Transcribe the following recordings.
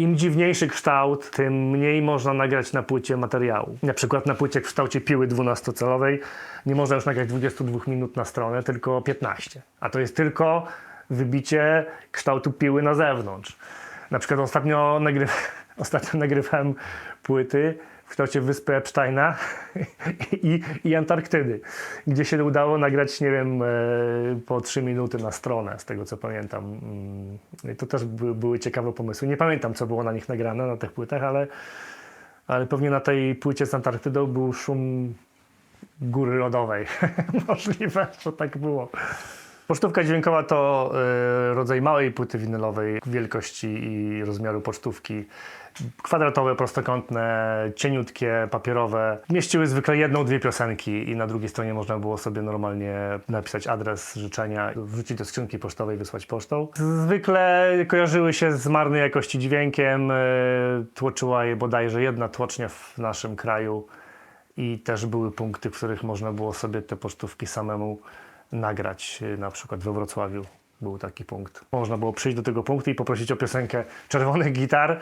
Im dziwniejszy kształt, tym mniej można nagrać na płycie materiału. Na przykład na płycie w kształcie piły 12-calowej nie można już nagrać 22 minut na stronę, tylko 15. A to jest tylko wybicie kształtu piły na zewnątrz. Na przykład ostatnio nagrywałem płyty w kształcie wyspy Epsteina i Antarktydy, gdzie się udało nagrać, nie wiem, po 3 minuty na stronę, z tego co pamiętam. I to też były ciekawe pomysły. Nie pamiętam, co było na nich nagrane, na tych płytach, ale pewnie na tej płycie z Antarktydą był szum góry lodowej. Możliwe, że tak było. Pocztówka dźwiękowa to rodzaj małej płyty winylowej wielkości i rozmiaru pocztówki. Kwadratowe, prostokątne, cieniutkie, papierowe. Mieściły zwykle 1-2 piosenki i na drugiej stronie można było sobie normalnie napisać adres, życzenia, wrzucić do skrzynki pocztowej, wysłać pocztą. Zwykle kojarzyły się z marnej jakości dźwiękiem. Tłoczyła je bodajże jedna tłocznia w naszym kraju i też były punkty, w których można było sobie te pocztówki samemu nagrać, na przykład we Wrocławiu był taki punkt. Można było przyjść do tego punktu i poprosić o piosenkę Czerwonych Gitar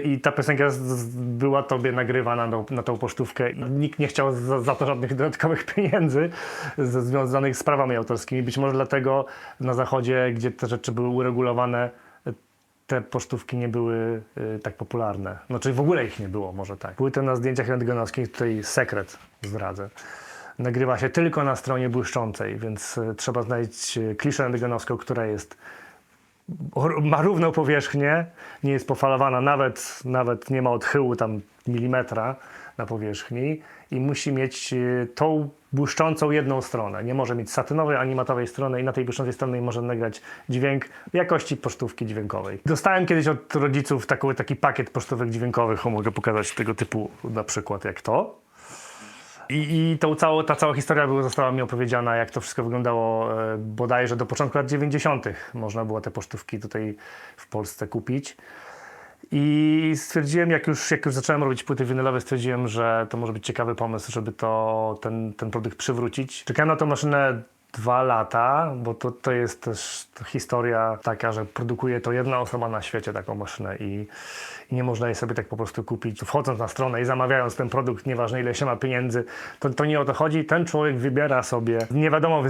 i ta piosenka była tobie nagrywana na tą pocztówkę. Nikt nie chciał za to żadnych dodatkowych pieniędzy związanych z prawami autorskimi. Być może dlatego na zachodzie, gdzie te rzeczy były uregulowane, te pocztówki nie były tak popularne. Znaczy w ogóle ich nie było, może tak. Płytę na zdjęciach rentgenowskich, tutaj sekret zdradzę. Nagrywa się tylko na stronie błyszczącej, więc trzeba znaleźć kliszę rentgenowską, która ma równą powierzchnię, nie jest pofalowana, nawet nie ma odchyłu tam milimetra na powierzchni i musi mieć tą błyszczącą jedną stronę. Nie może mieć satynowej ani matowej strony i na tej błyszczącej stronie może nagrać dźwięk jakości pocztówki dźwiękowej. Dostałem kiedyś od rodziców taki pakiet pocztówek dźwiękowych, mogę pokazać tego typu na przykład jak to. I ta cała historia została mi opowiedziana, jak to wszystko wyglądało bodajże do początku lat 90. Można było te pocztówki tutaj w Polsce kupić. I stwierdziłem, jak już zacząłem robić płyty winylowe, stwierdziłem, że to może być ciekawy pomysł, żeby ten produkt przywrócić. Czekałem na tą maszynę 2 lata, bo to jest też historia taka, że produkuje to jedna osoba na świecie taką maszynę i nie można jej sobie tak po prostu kupić. Wchodząc na stronę i zamawiając ten produkt, nieważne ile się ma pieniędzy, to nie o to chodzi. Ten człowiek wybiera sobie, nie wiadomo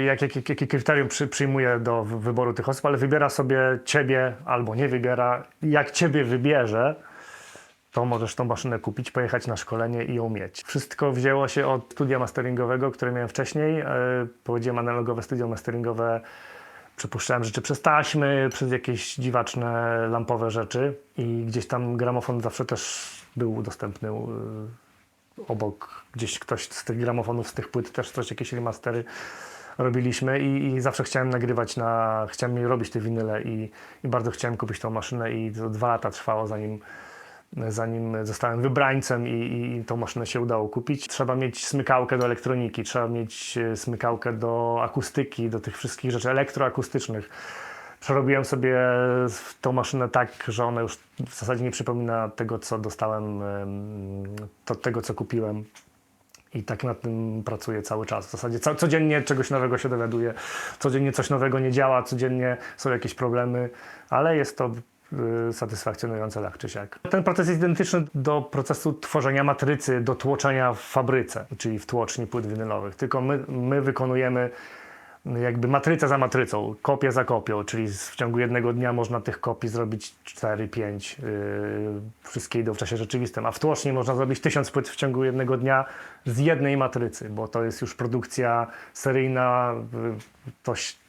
jakie kryterium przyjmuje do wyboru tych osób, ale wybiera sobie ciebie albo nie wybiera. Jak ciebie wybierze, to możesz tą maszynę kupić, pojechać na szkolenie i ją mieć. Wszystko wzięło się od studia masteringowego, które miałem wcześniej. Prowadziłem analogowe studio masteringowe. Przepuszczałem rzeczy przez taśmy, przez jakieś dziwaczne, lampowe rzeczy i gdzieś tam gramofon zawsze też był dostępny obok. Gdzieś ktoś z tych gramofonów, z tych płyt też coś, jakieś remastery robiliśmy i zawsze chciałem nagrywać chciałem robić te winyle i bardzo chciałem kupić tą maszynę i to 2 lata trwało zanim zostałem wybrańcem i tą maszynę się udało kupić. Trzeba mieć smykałkę do elektroniki, trzeba mieć smykałkę do akustyki, do tych wszystkich rzeczy elektroakustycznych. Przerobiłem sobie tą maszynę tak, że ona już w zasadzie nie przypomina tego, co dostałem, tego, co kupiłem. I tak nad tym pracuję cały czas. W zasadzie codziennie czegoś nowego się dowiaduję, codziennie coś nowego nie działa, codziennie są jakieś problemy, ale jest to satysfakcjonujące tak czy siak. Ten proces jest identyczny do procesu tworzenia matrycy, do tłoczenia w fabryce, czyli w tłoczni płyt winylowych. Tylko my wykonujemy jakby matrycę za matrycą, kopię za kopią, czyli w ciągu jednego dnia można tych kopii zrobić 4-5, wszystkie idą w czasie rzeczywistym, a w tłoczni można zrobić 1000 płyt w ciągu jednego dnia z jednej matrycy, bo to jest już produkcja seryjna,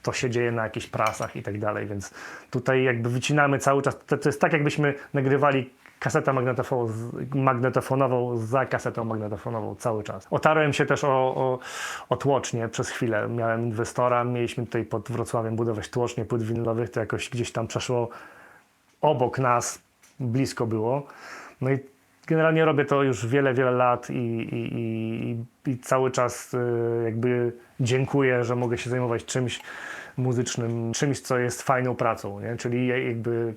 to się dzieje na jakichś prasach i tak dalej, więc tutaj jakby wycinamy cały czas, to jest tak jakbyśmy nagrywali kasetę magnetofonową za kasetą magnetofonową cały czas. Otarłem się też o tłocznię przez chwilę. Miałem inwestora, mieliśmy tutaj pod Wrocławiem budować tłocznię płyt winylowych, to jakoś gdzieś tam przeszło obok nas, blisko było. No i generalnie robię to już wiele lat i cały czas jakby dziękuję, że mogę się zajmować czymś muzycznym, czymś, co jest fajną pracą, nie? Czyli jakby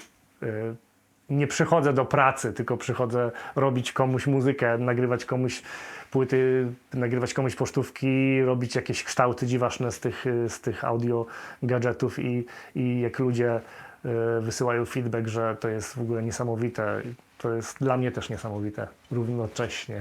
nie przychodzę do pracy, tylko przychodzę robić komuś muzykę, nagrywać komuś płyty, nagrywać komuś pocztówki, robić jakieś kształty dziwaczne z tych audio gadżetów i jak ludzie wysyłają feedback, że to jest w ogóle niesamowite. To jest dla mnie też niesamowite równocześnie.